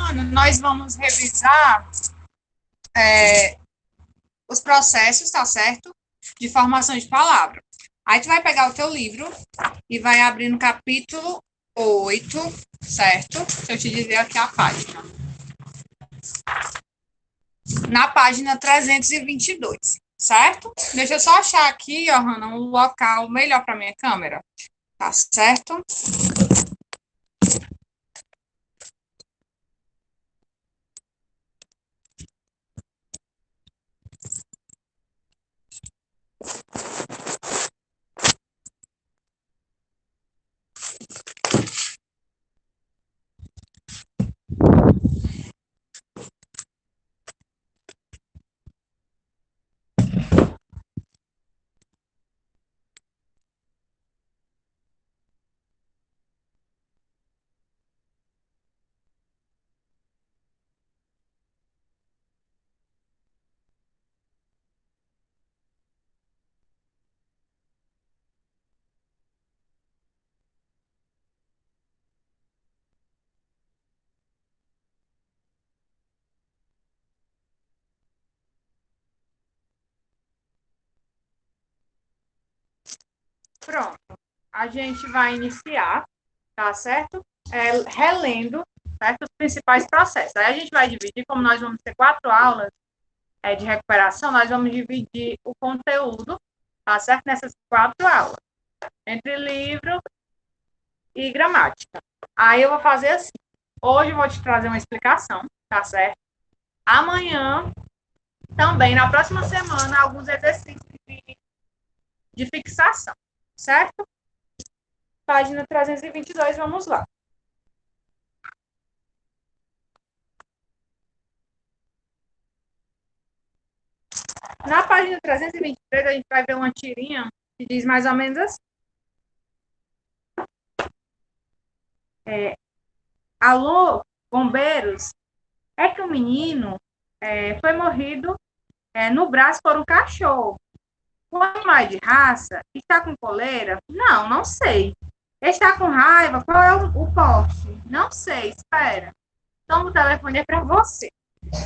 semana, nós vamos revisar os processos, tá certo? De formação de palavra. Aí tu vai pegar o teu livro e vai abrir no capítulo 8, certo? Deixa eu te dizer aqui a página. Na página 322, certo? Deixa eu só achar aqui, ó, Hanna, um local melhor para minha câmera. Tá certo? Pronto. A gente vai iniciar, tá certo? Relendo, certo? Os principais processos. Aí a gente vai dividir, como nós vamos ter 4 aulas de recuperação, nós vamos dividir o conteúdo, tá certo? Nessas 4 aulas, entre livro e gramática. Aí eu vou fazer assim. Hoje eu vou te trazer uma explicação, tá certo? Amanhã, também, na próxima semana, alguns exercícios de fixação, certo? Página 322, vamos lá. Na página 323, a gente vai ver uma tirinha que diz mais ou menos assim. Alô, bombeiros, é que o menino foi morrido no braço por um cachorro. O animal de raça está com coleira? Não, não sei. Está com raiva? Qual é o porte? Não sei, espera. Toma o telefone para você.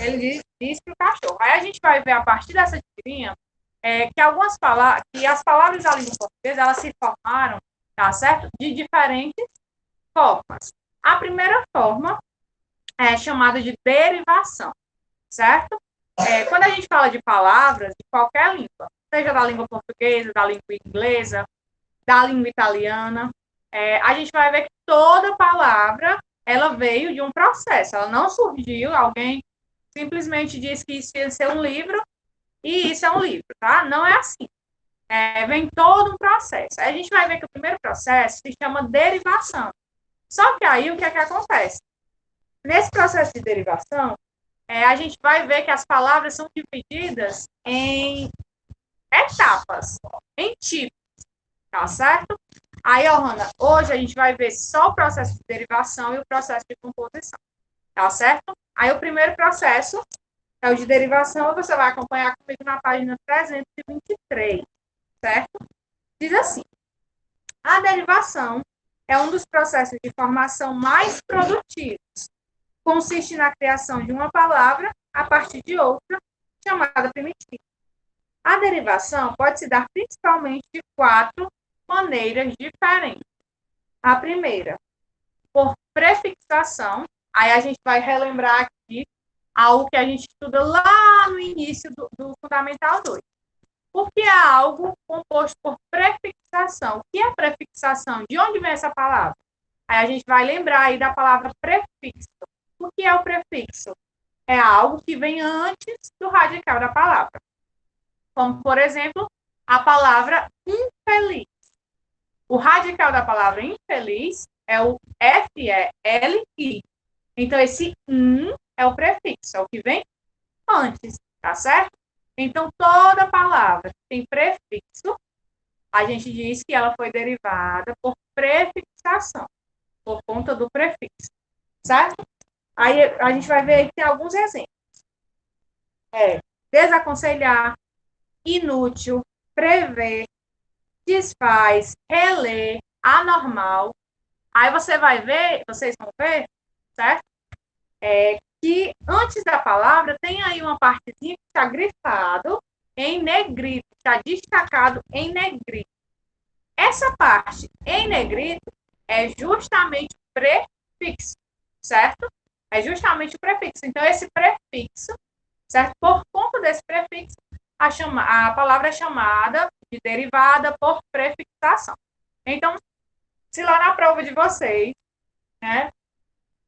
Ele disse para o cachorro. Aí a gente vai ver a partir dessa tirinha que algumas palavras, que as palavras da língua portuguesa, elas se formaram, tá certo? De diferentes formas. A primeira forma é chamada de derivação, certo? Quando a gente fala de palavras de qualquer língua, seja da língua portuguesa, da língua inglesa, da língua italiana, a gente vai ver que toda palavra ela veio de um processo, ela não surgiu, alguém simplesmente disse que isso ia ser um livro e isso é um livro, tá? Não é assim. Vem todo um processo. Aí a gente vai ver que o primeiro processo se chama derivação. Só que aí o que é que acontece? Nesse processo de derivação, a gente vai ver que as palavras são divididas em etapas, em tipos, tá certo? Aí, Hanna, hoje a gente vai ver só o processo de derivação e o processo de composição, tá certo? Aí o primeiro processo é o de derivação, você vai acompanhar comigo na página 323, certo? Diz assim, a derivação é um dos processos de formação mais produtivos. Consiste na criação de uma palavra a partir de outra, chamada primitiva. A derivação pode se dar principalmente de 4 maneiras diferentes. A primeira, por prefixação, aí a gente vai relembrar aqui algo que a gente estuda lá no início do Fundamental 2. Porque é algo composto por prefixação. O que é prefixação? De onde vem essa palavra? Aí a gente vai lembrar aí da palavra prefixo. O que é o prefixo? É algo que vem antes do radical da palavra. Como, por exemplo, a palavra infeliz. O radical da palavra infeliz é o F-E-L-I. Então, esse é o prefixo, é o que vem antes, tá certo? Então, toda palavra que tem prefixo, a gente diz que ela foi derivada por prefixação, por conta do prefixo, certo? Aí a gente vai ver que tem alguns exemplos. Desaconselhar, inútil, prever, desfaz, reler, anormal. Aí você vai ver, vocês vão ver, certo? que antes da palavra tem aí uma partezinha que está grifado em negrito, está destacado em negrito. Essa parte em negrito é justamente o prefixo, certo? É justamente o prefixo. Então, esse prefixo, certo? Por conta desse prefixo, a palavra é chamada de derivada por prefixação. Então, se lá na prova de vocês, né,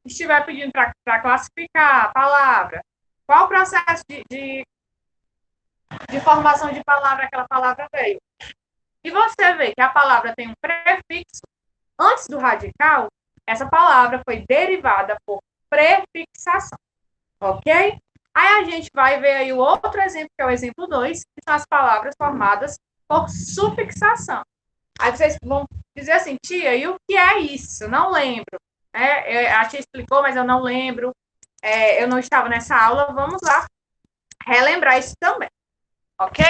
estiver pedindo para classificar a palavra, qual o processo de formação de palavra aquela palavra veio, e você vê que a palavra tem um prefixo antes do radical, essa palavra foi derivada por prefixação, ok? Aí a gente vai ver aí o outro exemplo, que é o exemplo 2, que são as palavras formadas por sufixação. Aí vocês vão dizer assim, tia, e o que é isso? Não lembro. A tia explicou, mas eu não lembro. Eu não estava nessa aula. Vamos lá relembrar isso também, ok?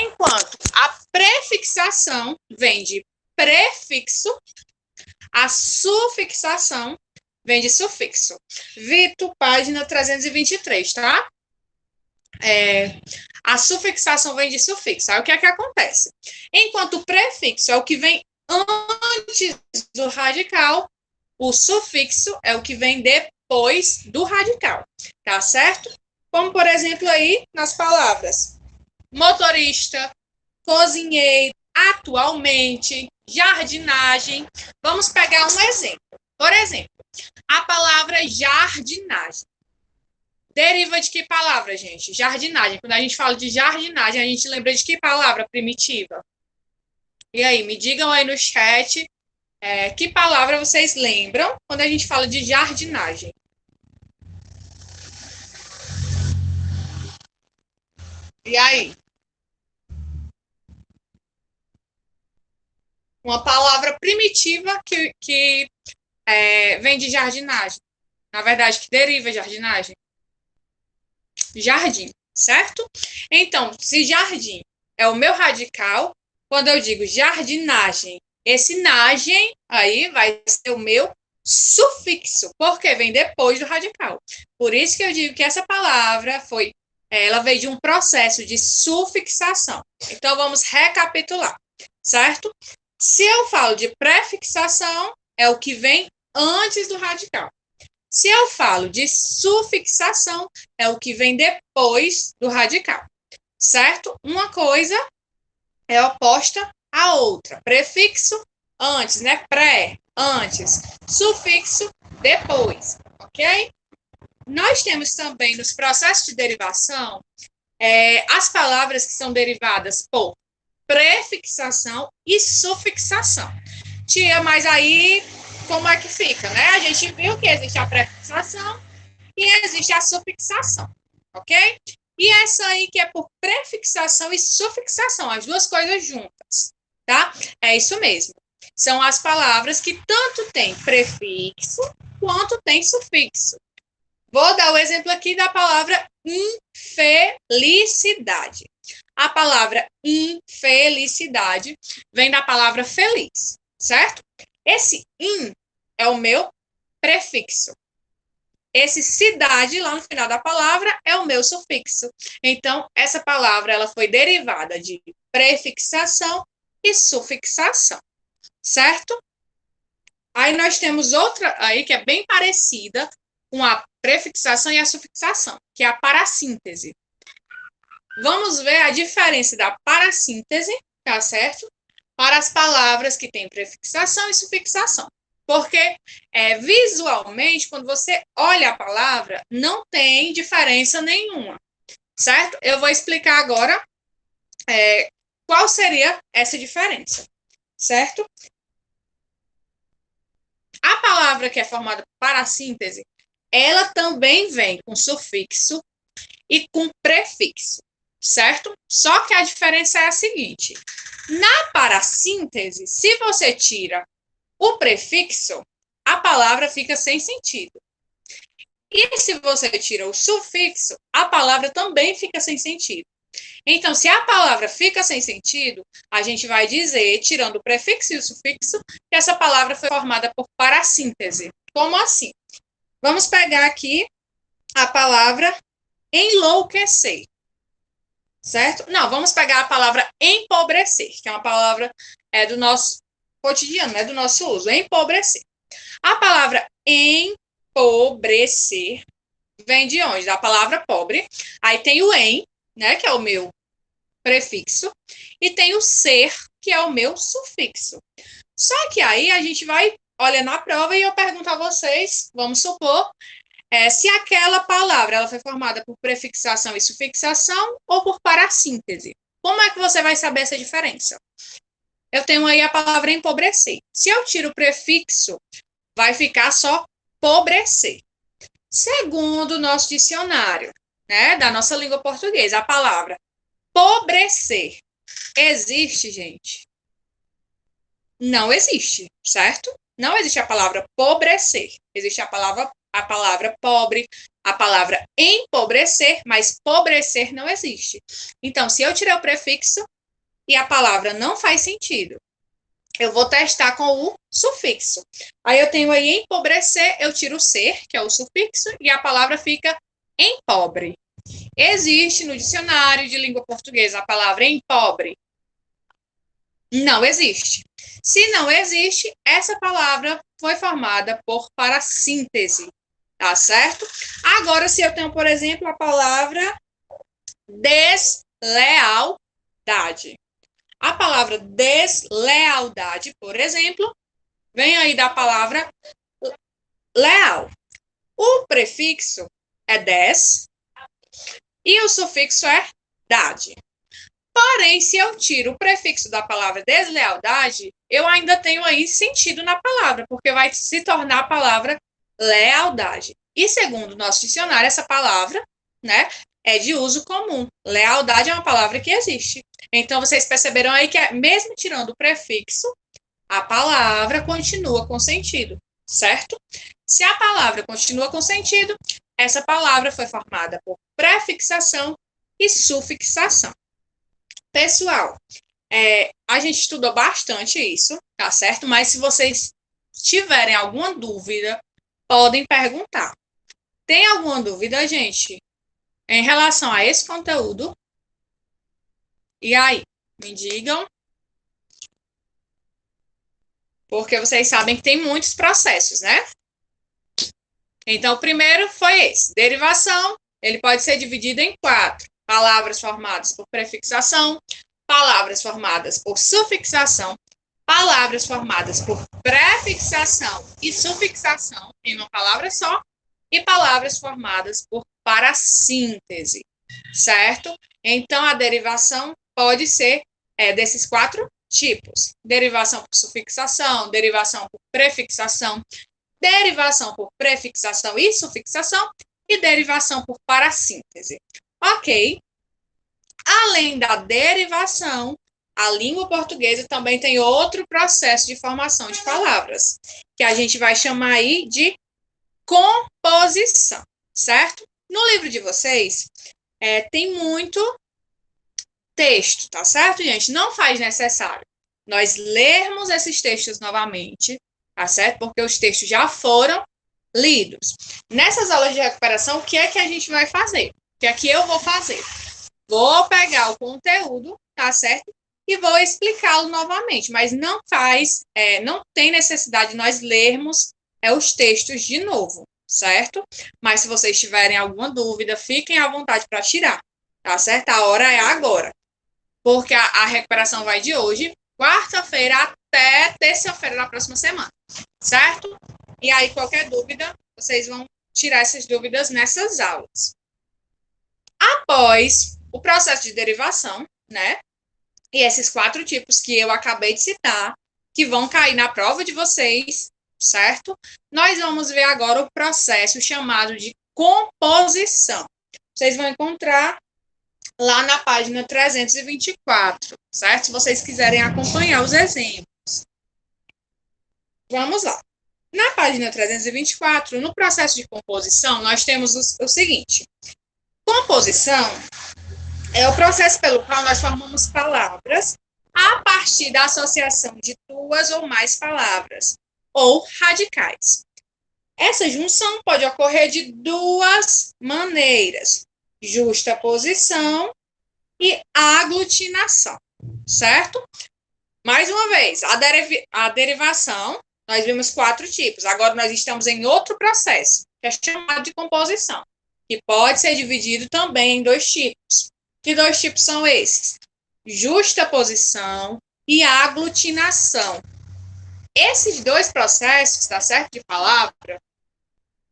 Enquanto a prefixação vem de prefixo, a sufixação vem de sufixo. Vitor, página 323, tá? A sufixação vem de sufixo. Aí o que é que acontece? Enquanto o prefixo é o que vem antes do radical, o sufixo é o que vem depois do radical, tá certo? Como, por exemplo, aí nas palavras motorista, cozinheiro, atualmente, jardinagem. Vamos pegar um exemplo. Por exemplo, a palavra jardinagem. Deriva de que palavra, gente? Jardinagem. Quando a gente fala de jardinagem, a gente lembra de que palavra primitiva? E aí, me digam aí no chat que palavra vocês lembram quando a gente fala de jardinagem. E aí? Uma palavra primitiva que vem de jardinagem. Na verdade, que deriva de jardinagem. Jardim, certo? Então, se jardim é o meu radical, quando eu digo jardinagem, esse nagem aí vai ser o meu sufixo, porque vem depois do radical. Por isso que eu digo que essa palavra ela veio de um processo de sufixação. Então, vamos recapitular, certo? Se eu falo de prefixação, é o que vem antes do radical. Se eu falo de sufixação, é o que vem depois do radical, certo? Uma coisa é oposta à outra. Prefixo, antes, né? Pré, antes. Sufixo, depois, ok? Nós temos também, nos processos de derivação, as palavras que são derivadas por prefixação e sufixação. Tia, mas aí como é que fica, né? A gente viu que existe a prefixação e existe a sufixação, ok? E essa aí que é por prefixação e sufixação, as duas coisas juntas, tá? É isso mesmo. São as palavras que tanto tem prefixo quanto tem sufixo. Vou dar o exemplo aqui da palavra infelicidade. A palavra infelicidade vem da palavra feliz, certo? Esse in é o meu prefixo. Esse cidade, lá no final da palavra, é o meu sufixo. Então, essa palavra ela foi derivada de prefixação e sufixação, certo? Aí nós temos outra aí que é bem parecida com a prefixação e a sufixação, que é a parassíntese. Vamos ver a diferença da parassíntese, tá certo? Para as palavras que têm prefixação e sufixação. Porque visualmente, quando você olha a palavra, não tem diferença nenhuma, certo? Eu vou explicar agora qual seria essa diferença, certo? A palavra que é formada por parassíntese, ela também vem com sufixo e com prefixo, certo? Só que a diferença é a seguinte: na parassíntese, se você tira o prefixo, a palavra fica sem sentido. E se você tira o sufixo, a palavra também fica sem sentido. Então, se a palavra fica sem sentido, a gente vai dizer, tirando o prefixo e o sufixo, que essa palavra foi formada por parassíntese. Como assim? Vamos pegar aqui a palavra enlouquecer, certo? Não, vamos pegar a palavra empobrecer, que é uma palavra do nosso cotidiano, do nosso uso, empobrecer. A palavra empobrecer vem de onde? Da palavra pobre. Aí tem o em, né, que é o meu prefixo, e tem o ser, que é o meu sufixo. Só que aí a gente vai olhar na prova e eu pergunto a vocês, vamos supor, se aquela palavra ela foi formada por prefixação e sufixação ou por parassíntese. Como é que você vai saber essa diferença? Eu tenho aí a palavra empobrecer. Se eu tiro o prefixo, vai ficar só pobrecer. Segundo o nosso dicionário, né, da nossa língua portuguesa, a palavra pobrecer existe, gente? Não existe, certo? Não existe a palavra pobrecer. Existe a palavra pobre, a palavra empobrecer, mas pobrecer não existe. Então, se eu tirar o prefixo e a palavra não faz sentido, eu vou testar com o sufixo. Aí eu tenho aí empobrecer, eu tiro o ser, que é o sufixo, e a palavra fica empobre. Existe no dicionário de língua portuguesa a palavra empobre? Não existe. Se não existe, essa palavra foi formada por parassíntese, tá certo? Agora, se eu tenho, por exemplo, a palavra deslealdade. A palavra deslealdade, por exemplo, vem aí da palavra leal. O prefixo é des e o sufixo é dade. Porém, se eu tiro o prefixo da palavra deslealdade, eu ainda tenho aí sentido na palavra, porque vai se tornar a palavra lealdade. E segundo o nosso dicionário, essa palavra, né, é de uso comum. Lealdade é uma palavra que existe. Então, vocês perceberam aí que, mesmo tirando o prefixo, a palavra continua com sentido, certo? Se a palavra continua com sentido, essa palavra foi formada por prefixação e sufixação. Pessoal, a gente estudou bastante isso, tá certo? Mas se vocês tiverem alguma dúvida, podem perguntar. Tem alguma dúvida, gente, em relação a esse conteúdo? E aí, me digam. Porque vocês sabem que tem muitos processos, né? Então, o primeiro foi esse. Derivação, ele pode ser dividido em 4. Palavras formadas por prefixação, palavras formadas por sufixação, palavras formadas por prefixação e sufixação em uma palavra só, e palavras formadas por parassíntese, certo? Então, a derivação pode ser desses 4 tipos. Derivação por sufixação, derivação por prefixação, derivação por prefixação e sufixação e derivação por parassíntese. Ok? Além da derivação, a língua portuguesa também tem outro processo de formação de palavras, que a gente vai chamar aí de composição, certo? No livro de vocês, tem muito texto, tá certo, gente? Não faz necessário nós lermos esses textos novamente, tá certo? Porque os textos já foram lidos. Nessas aulas de recuperação, o que é que a gente vai fazer? O que é que eu vou fazer? Vou pegar o conteúdo, tá certo? E vou explicá-lo novamente, mas não tem necessidade de nós lermos os textos de novo, certo? Mas se vocês tiverem alguma dúvida, fiquem à vontade para tirar, tá certo? A hora é agora. Porque a recuperação vai de hoje, quarta-feira, até terça-feira da próxima semana, certo? E aí, qualquer dúvida, vocês vão tirar essas dúvidas nessas aulas. Após o processo de derivação, né? E esses 4 tipos que eu acabei de citar, que vão cair na prova de vocês, certo? Nós vamos ver agora o processo chamado de composição. Vocês vão encontrar lá na página 324, certo? Se vocês quiserem acompanhar os exemplos. Vamos lá. Na página 324, no processo de composição, nós temos o seguinte. Composição é o processo pelo qual nós formamos palavras a partir da associação de 2 ou mais palavras, ou radicais. Essa junção pode ocorrer de duas maneiras: justaposição e aglutinação, certo? Mais uma vez, a derivação, nós vimos 4 tipos. Agora nós estamos em outro processo, que é chamado de composição, que pode ser dividido também em 2 tipos. Que 2 tipos são esses? Justaposição e aglutinação. Esses 2 processos, tá certo, de palavra,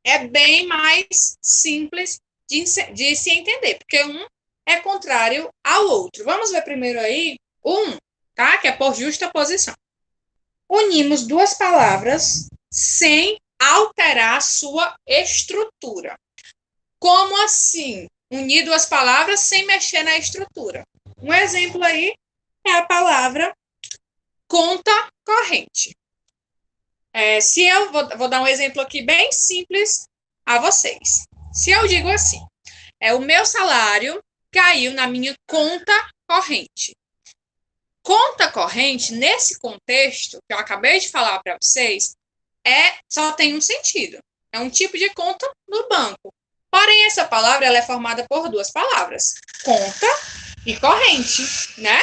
é bem mais simples de se entender, porque um é contrário ao outro. Vamos ver primeiro aí o 1, tá? Que é por justaposição. Unimos 2 palavras sem alterar sua estrutura. Como assim? Unir 2 palavras sem mexer na estrutura. Um exemplo aí é a palavra conta corrente. Se eu vou dar um exemplo aqui bem simples a vocês. Se eu digo assim, o meu salário caiu na minha conta corrente. Conta corrente, nesse contexto que eu acabei de falar para vocês, só tem um sentido. É um tipo de conta no banco. Porém, essa palavra ela é formada por 2 palavras, conta e corrente, né?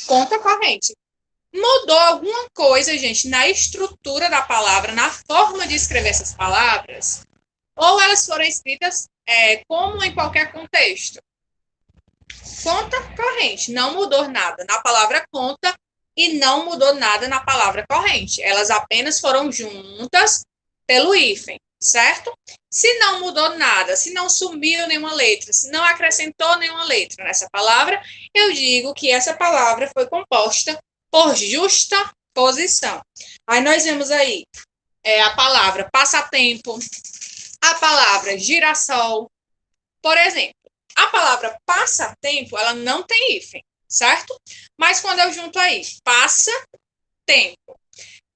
Conta corrente. Mudou alguma coisa, gente, na estrutura da palavra, na forma de escrever essas palavras? Ou elas foram escritas como em qualquer contexto? Conta corrente, não mudou nada na palavra conta e não mudou nada na palavra corrente. Elas apenas foram juntas pelo hífen, certo? Se não mudou nada, se não sumiu nenhuma letra, se não acrescentou nenhuma letra nessa palavra, eu digo que essa palavra foi composta por justaposição. Aí nós vemos aí a palavra passatempo, a palavra girassol. Por exemplo, a palavra passatempo, ela não tem hífen, certo? Mas quando eu junto aí passa tempo,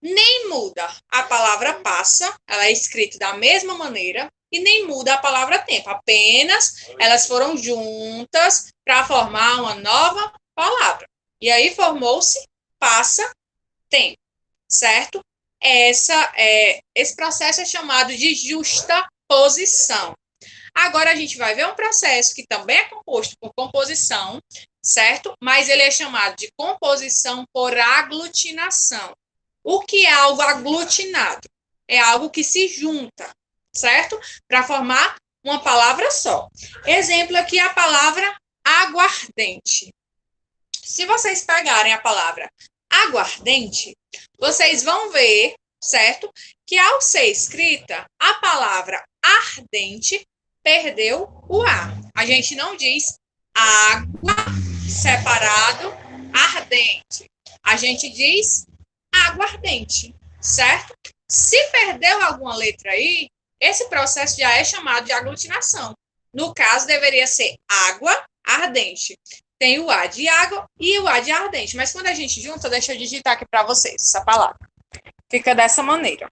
nem muda a palavra passa, ela é escrita da mesma maneira, e nem muda a palavra tempo, apenas elas foram juntas para formar uma nova palavra. E aí formou-se passa tempo, certo? Esse processo é chamado de justaposição. Agora a gente vai ver um processo que também é composto por composição, certo? Mas ele é chamado de composição por aglutinação. O que é algo aglutinado? É algo que se junta, certo? Para formar uma palavra só. Exemplo aqui, a palavra aguardente. Se vocês pegarem a palavra aguardente, vocês vão ver, certo? Que ao ser escrita, a palavra ardente perdeu o A. A gente não diz água separado ardente. A gente diz aguardente, certo? Se perdeu alguma letra aí, esse processo já é chamado de aglutinação. No caso, deveria ser água ardente. Tem o A de água e o A de ardente. Mas quando a gente junta, deixa eu digitar aqui para vocês essa palavra. Fica dessa maneira.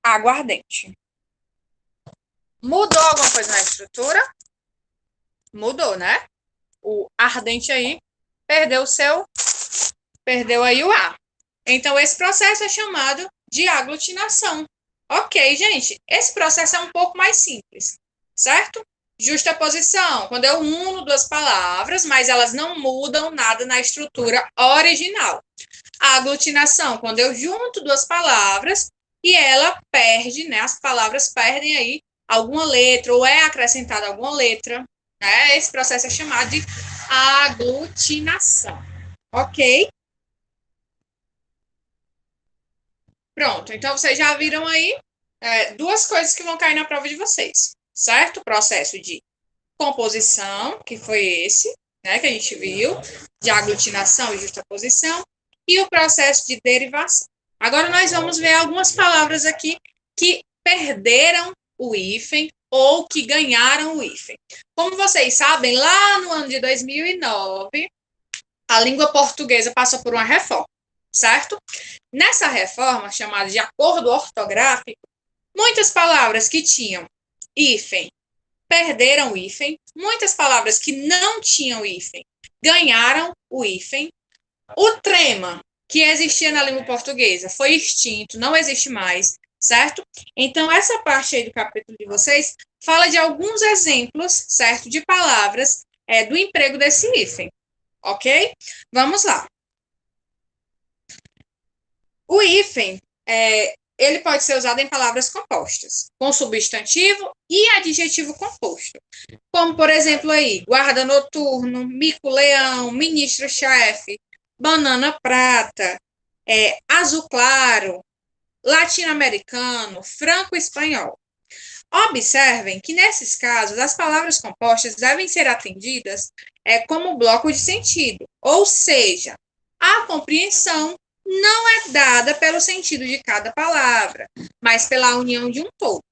Aguardente. Mudou alguma coisa na estrutura? Mudou, né? O ardente aí perdeu aí o A. Então, esse processo é chamado de aglutinação. Ok, gente, esse processo é um pouco mais simples, certo? Justaposição, quando eu uno 2 palavras, mas elas não mudam nada na estrutura original. A aglutinação, quando eu junto 2 palavras e ela perde, né? As palavras perdem aí alguma letra ou é acrescentada alguma letra, né? Esse processo é chamado de aglutinação, ok? Pronto, então vocês já viram aí 2 coisas que vão cair na prova de vocês, certo? O processo de composição, que foi esse, né, que a gente viu, de aglutinação e justaposição, e o processo de derivação. Agora nós vamos ver algumas palavras aqui que perderam o hífen ou que ganharam o hífen. Como vocês sabem, lá no ano de 2009, a língua portuguesa passou por uma reforma, certo? Nessa reforma, chamada de acordo ortográfico, muitas palavras que tinham hífen perderam o hífen, muitas palavras que não tinham hífen ganharam o hífen. O trema que existia na língua portuguesa foi extinto, não existe mais, certo? Então, essa parte aí do capítulo de vocês fala de alguns exemplos, certo, de palavras do emprego desse hífen, ok? Vamos lá. O hífen, ele pode ser usado em palavras compostas, com substantivo e adjetivo composto. Como, por exemplo, aí, guarda noturno, mico-leão, ministro-chefe, banana prata, azul claro, latino-americano, franco-espanhol. Observem que, nesses casos, as palavras compostas devem ser atendidas como bloco de sentido, ou seja, a compreensão não é dada pelo sentido de cada palavra, mas pela união de um todo.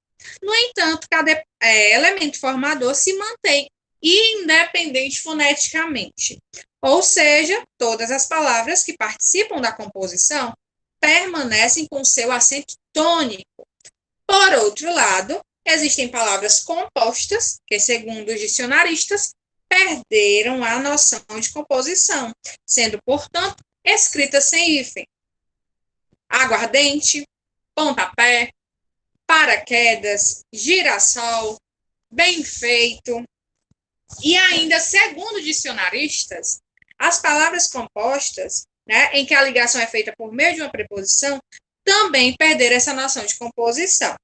No entanto, cada elemento formador se mantém independente foneticamente, ou seja, todas as palavras que participam da composição permanecem com seu acento tônico. Por outro lado, existem palavras compostas que, segundo os dicionaristas, perderam a noção de composição, sendo, portanto, escritas sem hífen. Aguardente, pontapé, paraquedas, girassol, bem feito. E ainda, segundo dicionaristas, as palavras compostas, né, em que a ligação é feita por meio de uma preposição, também perderam essa noção de composição.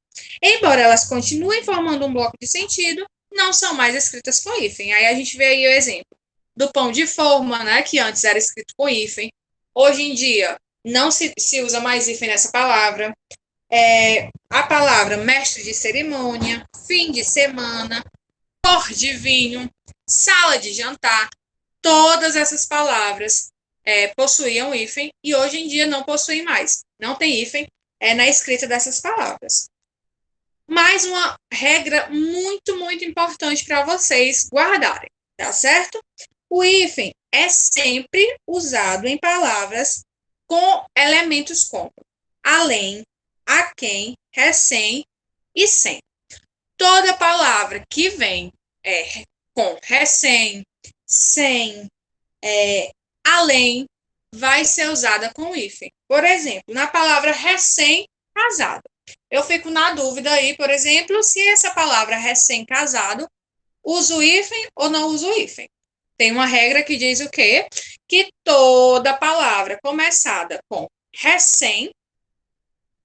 Embora elas continuem formando um bloco de sentido, não são mais escritas com hífen. Aí a gente vê aí o exemplo do pão de forma, né, que antes era escrito com hífen. Hoje em dia, não se usa mais hífen nessa palavra. A palavra mestre de cerimônia, fim de semana, cor de vinho, sala de jantar, todas essas palavras possuíam hífen e hoje em dia não possuem mais. Não tem hífen na escrita dessas palavras. Mais uma regra muito, muito importante para vocês guardarem, tá certo? O hífen é sempre usado em palavras com elementos como além, a quem, recém e sem. Toda palavra que vem com recém, sem, além, vai ser usada com hífen. Por exemplo, na palavra recém-casado. Eu fico na dúvida aí, por exemplo, se essa palavra recém-casado usa o hífen ou não usa o hífen. Tem uma regra que diz o quê? Que toda palavra começada com recém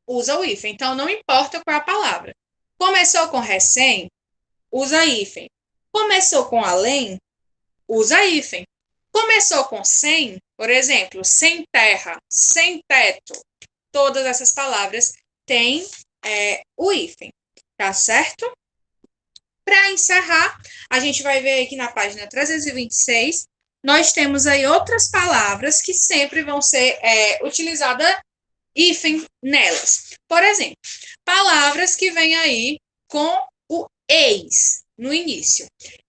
usa o hífen. Então, não importa qual é a palavra. Começou com recém, usa hífen. Começou com além, usa hífen. Começou com sem, por exemplo, sem terra, sem teto. Todas essas palavras têm o hífen, tá certo? Para encerrar, a gente vai ver aqui na página 326, nós temos aí outras palavras que sempre vão ser utilizadas hífen nelas. Por exemplo, palavras que vêm aí com o ex no início.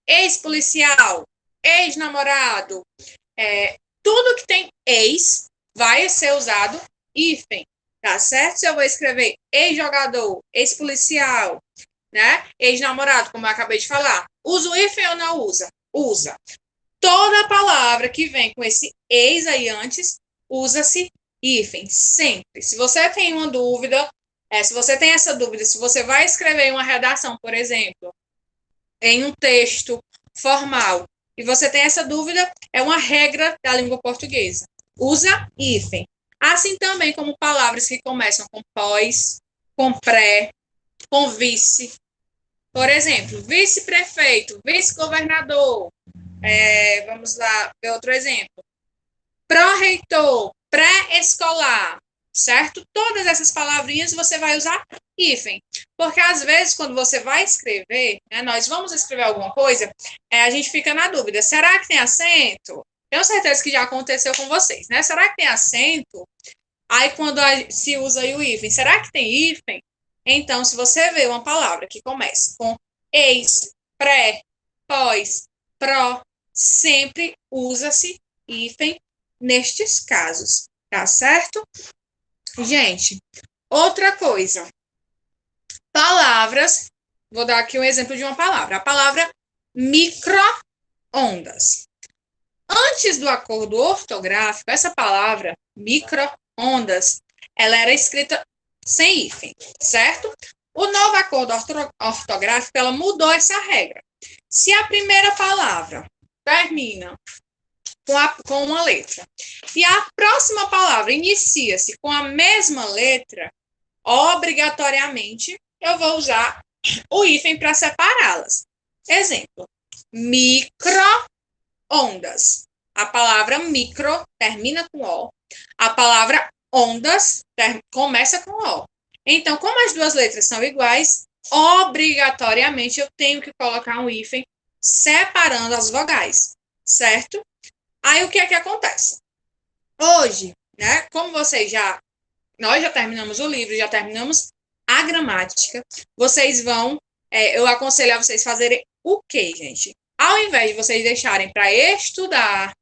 Ex-policial, ex-namorado, tudo que tem ex vai ser usado hífen, tá certo? Se eu vou escrever ex-jogador, ex-policial, né? Ex-namorado, como eu acabei de falar, usa o hífen ou não usa? Usa. Toda palavra que vem com esse ex aí antes, usa-se hífen, sempre. Se você tem uma dúvida, se você tem essa dúvida, se você vai escrever uma redação, por exemplo, em um texto formal, e você tem essa dúvida, é uma regra da língua portuguesa. Usa hífen. Assim também como palavras que começam com pós, com pré, com vice. Por exemplo, vice-prefeito, vice-governador. Vamos lá ver outro exemplo. Pró-reitor, pré-escolar, certo? Todas essas palavrinhas você vai usar hífen. Porque, às vezes, quando você vai escrever, né, nós vamos escrever alguma coisa, a gente fica na dúvida, será que tem acento? Tenho certeza que já aconteceu com vocês, né? Será que tem acento? Aí, quando se usa aí o hífen, será que tem hífen? Então, se você vê uma palavra que começa com ex, pré, pós, pró, sempre usa-se hífen nestes casos, tá certo? Gente, outra coisa. Palavras, vou dar aqui um exemplo de uma palavra. A palavra micro-ondas. Antes do acordo ortográfico, essa palavra micro-ondas, ela era escrita sem hífen, certo? O novo acordo ortográfico, ela mudou essa regra. Se a primeira palavra termina com uma letra e a próxima palavra inicia-se com a mesma letra, obrigatoriamente eu vou usar o hífen para separá-las. Exemplo, micro-ondas. A palavra micro termina com O, a palavra ondas começa com O. Então, como as duas letras são iguais, obrigatoriamente eu tenho que colocar um hífen separando as vogais, certo? Aí o que é que acontece? Hoje, né, como nós já terminamos o livro, já terminamos a gramática, vocês vão, eu aconselho a vocês fazerem o quê, gente? Ao invés de vocês deixarem para estudar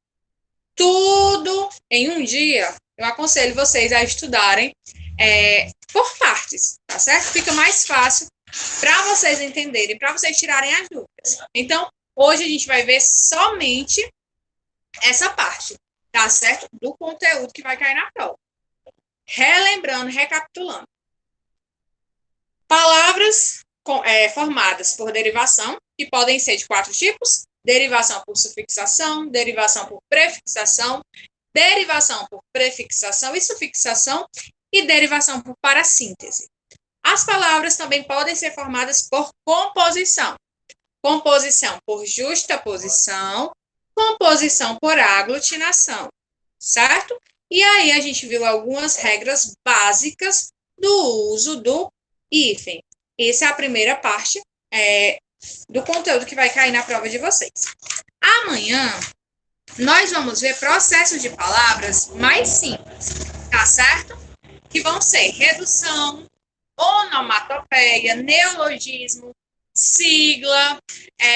tudo em um dia, eu aconselho vocês a estudarem por partes, tá certo? Fica mais fácil para vocês entenderem, para vocês tirarem as dúvidas. Então, hoje a gente vai ver somente essa parte, tá certo? Do conteúdo que vai cair na prova. Relembrando, recapitulando. Palavras formadas por derivação, que podem ser de 4 tipos: derivação por sufixação, derivação por prefixação, derivação por prefixação e sufixação, e derivação por parassíntese. As palavras também podem ser formadas por composição. Composição por justaposição, composição por aglutinação, certo? E aí a gente viu algumas regras básicas do uso do hífen. Essa é a primeira parte do conteúdo que vai cair na prova de vocês. Amanhã, nós vamos ver processos de palavras mais simples, tá certo? Que vão ser redução, onomatopeia, neologismo, sigla,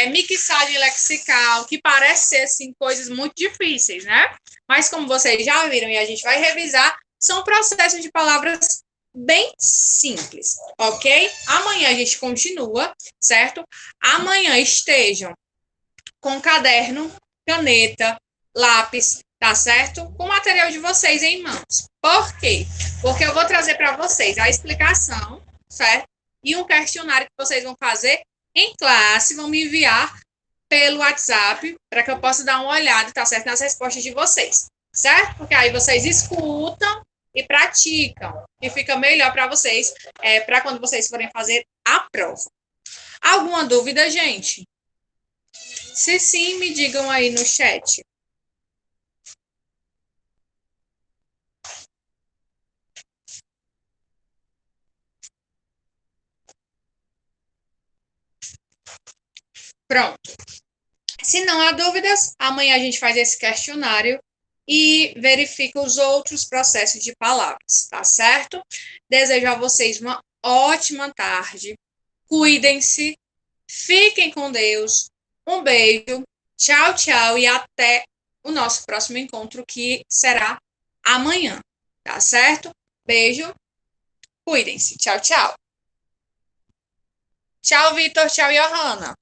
mixagem lexical, que parece ser, assim, coisas muito difíceis, né? Mas como vocês já viram e a gente vai revisar, são processos de palavras bem simples, ok? Amanhã a gente continua, certo? Amanhã estejam com caderno, caneta, lápis, tá certo? Com o material de vocês em mãos. Por quê? Porque eu vou trazer para vocês a explicação, certo? E um questionário que vocês vão fazer em classe, vão me enviar pelo WhatsApp para que eu possa dar uma olhada, tá certo? Nas respostas de vocês, certo? Porque aí vocês escutam e praticam, e fica melhor para vocês, para quando vocês forem fazer a prova. Alguma dúvida, gente? Se sim, me digam aí no chat. Pronto. Se não há dúvidas, amanhã a gente faz esse questionário e verifica os outros processos de palavras, tá certo? Desejo a vocês uma ótima tarde. Cuidem-se, fiquem com Deus. Um beijo, tchau, tchau e até o nosso próximo encontro, que será amanhã, tá certo? Beijo, cuidem-se. Tchau, tchau. Tchau, Vitor. Tchau, Johanna.